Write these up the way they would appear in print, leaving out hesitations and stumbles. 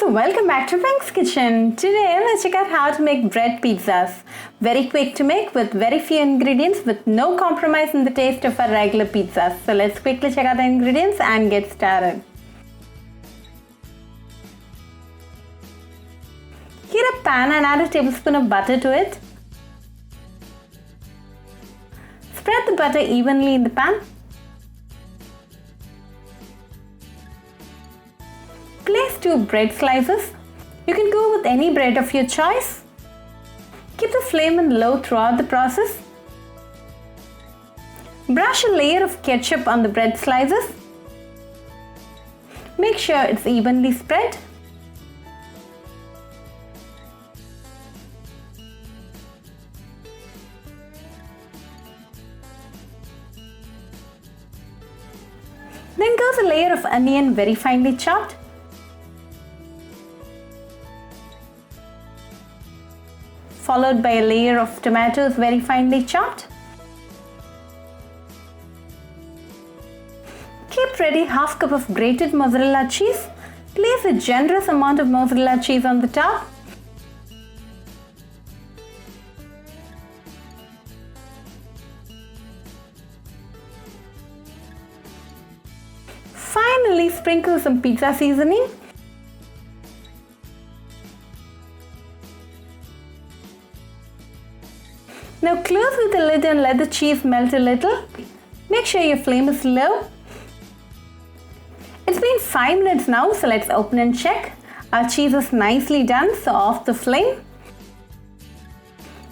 guys, welcome back to Pink's Kitchen. Today let's check out how to make bread pizzas. Very quick to make with very few ingredients with no compromise in the taste of our regular pizzas. So let's quickly check out the ingredients and get started. Heat a pan and add a tablespoon of butter to it. Spread the butter evenly in the pan. Place 2 bread slices. You can go with any bread of your choice. Keep the flame on low throughout the process. Brush a layer of ketchup on the bread slices. Make sure it's evenly spread. Then goes a layer of onion very finely chopped. Followed by a layer of tomatoes very finely chopped. Keep ready half cup of grated mozzarella cheese. Place a generous amount of mozzarella cheese on the top. Finally, sprinkle some pizza seasoning. Now close with the lid and let the cheese melt a little. Make sure your flame is low. It's been 5 minutes now, so let's open and check. Our cheese is nicely done, so off the flame.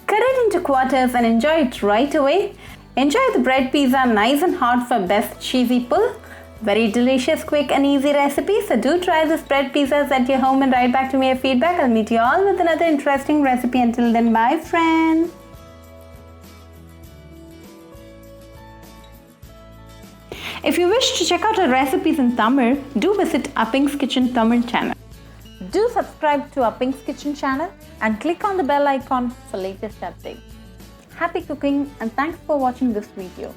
Cut it into quarters and enjoy it right away. Enjoy the bread pizza nice and hot for best cheesy pull. Very delicious, quick and easy recipe. So do try this bread pizzas at your home and write back to me your feedback. I'll meet you all with another interesting recipe. Until then, bye friends. If you wish to check out our recipes in Tamil, do visit Pink's Kitchen Tamil channel. Do subscribe to Pink's Kitchen channel and click on the bell icon for latest updates. Happy cooking and thanks for watching this video.